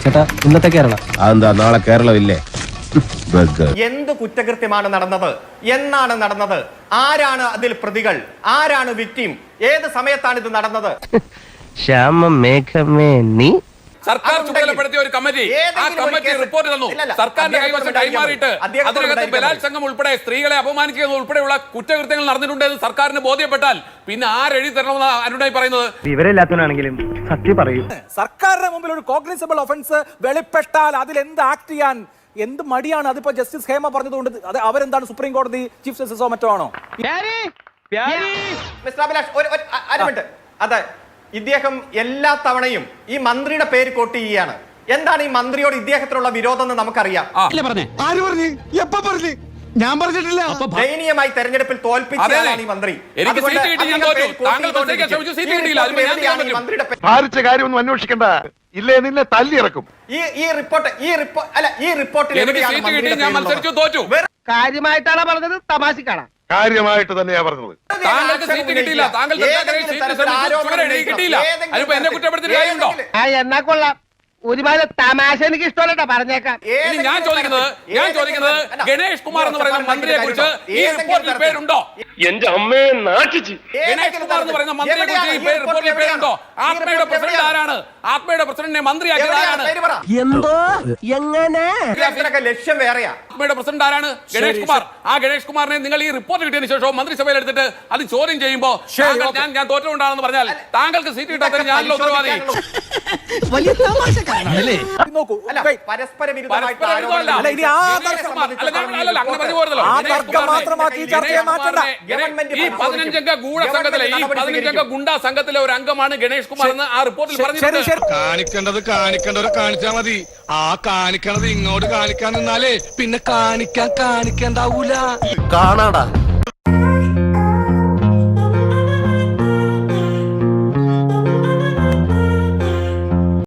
ചേട്ടാ ഇന്നത്തെ കേരള അതെന്താ നാളെ കേരളമില്ലേ? എന്ത് കുറ്റകൃത്യമാണ് നടന്നത്, എന്നാണ് നടന്നത്, ആരാണ് അതിൽ പ്രതികൾ, ആരാണ് വിക്ടിം, ഏത് സമയത്താണ് ഇത് നടന്നത്? ശ്യാമമേഘമേ നീ സർക്കാർ ചുമതലപ്പെടുത്തിയ ഒരു കമ്മിറ്റി, ആ കമ്മിറ്റി റിപ്പോർട്ട് തന്നു. സർക്കാരിന്റെ കൈവശം കൈമാറിയിട്ട് അതിനകത്ത് ബലാത്സംഗം ഉൾപ്പെടെ സ്ത്രീകളെ അപമാനിക്കുന്നത് ഉൾപ്പെടെയുള്ള കുറ്റകൃത്യങ്ങൾ നടന്നിട്ടുണ്ട് എന്ന് സർക്കാരിന് ബോധ്യപ്പെട്ടാൽ പിന്നെ ആരെഴുതി തരണമെന്ന് അരുണായി പറയുന്നത്? വിവരമില്ലാത്തവനാണെങ്കിലും സത്യം പറയൂ. സർക്കാരിന്റെ മുമ്പിൽ ഒരു കോഗ്നിസബിൾ ഒഫൻസ് വെളിപ്പെട്ടാൽ അതിൽ എന്ത് ആക്ട് ചെയ്യാൻ എന്ത് മടിയാണ്? അതിപ്പോ ജസ്റ്റിസ് ഹേമ പറഞ്ഞതുകൊണ്ട് അത് അവരെന്താണ് സുപ്രീം കോടതി ചീഫ് ജസ്റ്റിസോ മറ്റോ ആണോ? മിസ്റ്റർ അഭിലാഷ് അതെ, ഇദ്ദേഹം എല്ലാ തവണയും ഈ മന്ത്രിയുടെ പേര് കോട്ട് ചെയ്യുകയാണ്. എന്താണ് ഈ മന്ത്രിയോട് ഇദ്ദേഹത്തിനുള്ള വിരോധം എന്ന് നമുക്കറിയാം. ഞാൻ പറഞ്ഞിട്ടില്ല. ദയനീയമായി തെരഞ്ഞെടുപ്പിൽ തോൽപ്പിച്ചതാണ് ഈ മന്ത്രി. ഭാരിച്ച കാര്യമൊന്നും അന്വേഷിക്കണ്ട, ഇല്ലേ നിന്നെ തല്ലി ഇറക്കും. ഈ റിപ്പോർട്ടിൽ കാര്യമായിട്ടാണ് പറഞ്ഞത്, തമാശക്കാണ്? കാര്യമായിട്ട് തന്നെയാ പറഞ്ഞത്. താങ്കൾക്ക് സീറ്റ് കിട്ടിയില്ല, കിട്ടിയില്ല. അതിപ്പോ എന്നെ കുറ്റപ്പെടുത്തിയ കാര്യമുണ്ടോ? എന്നാ കൊള്ളാം, ഒരുപാട് തമാശ എനിക്ക് ഇഷ്ടമല്ല, പറഞ്ഞേക്കാം. ഞാൻ ചോദിക്കുന്നത് ഗണേഷ് കുമാർ എന്ന് പറയുന്ന മന്ത്രിയെ കുറിച്ച് ഈ റിപ്പോർട്ടിൽ പേരുണ്ടോ? എന്റെ അമ്മയെ നാട്ടിച്ച്. ഗണേഷ് കുമാർ എന്ന് പറയുന്ന മന്ത്രിയെ കുറിച്ച് ഈ റിപ്പോർട്ടിൽ പേരുണ്ടോ? ആത്മയുടെ പ്രസിഡന്റ് ആരാണ്? ആത്മയുടെ പ്രസിഡന്റിനെ മന്ത്രിയാക്കിയത് ആരാണ്? എന്തോ എങ്ങനെ ലക്ഷ്യം വേറെയാ. ആത്മയുടെ പ്രസിഡന്റ് ആരാണ്? ഗണേഷ് കുമാർ. ആ ഗണേഷ് കുമാറിനെ നിങ്ങൾ ഈ റിപ്പോർട്ട് കിട്ടിയതിനു ശേഷം മന്ത്രിസഭയിൽ എടുത്തിട്ട് അത് ചോദ്യം ചെയ്യുമ്പോൾ ഞാൻ തോറ്റുകൊണ്ടാണെന്ന് പറഞ്ഞാൽ താങ്കൾക്ക് സീറ്റ് കിട്ടാത്തതിന് ഞാനല്ലോ ഉത്തരവാദി. നോക്കൂ, പരസ്പര ഈ 15 ഗുണ്ടാ സംഘത്തിലെ ഒരു അംഗമാണ് ഗണേഷ് കുമാർ എന്ന് ആ റിപ്പോർട്ടിൽ പറഞ്ഞിട്ടുണ്ട്. കാണിക്കേണ്ടത് കാണിക്കേണ്ടവരെ കാണിച്ചാ മതി. ആ കാണിക്കണത് ഇങ്ങോട്ട് കാണിക്കാൻ നിന്നാലേ പിന്നെ കാണിക്കാൻ കാണിക്കണ്ടാവൂല. കാണാടാ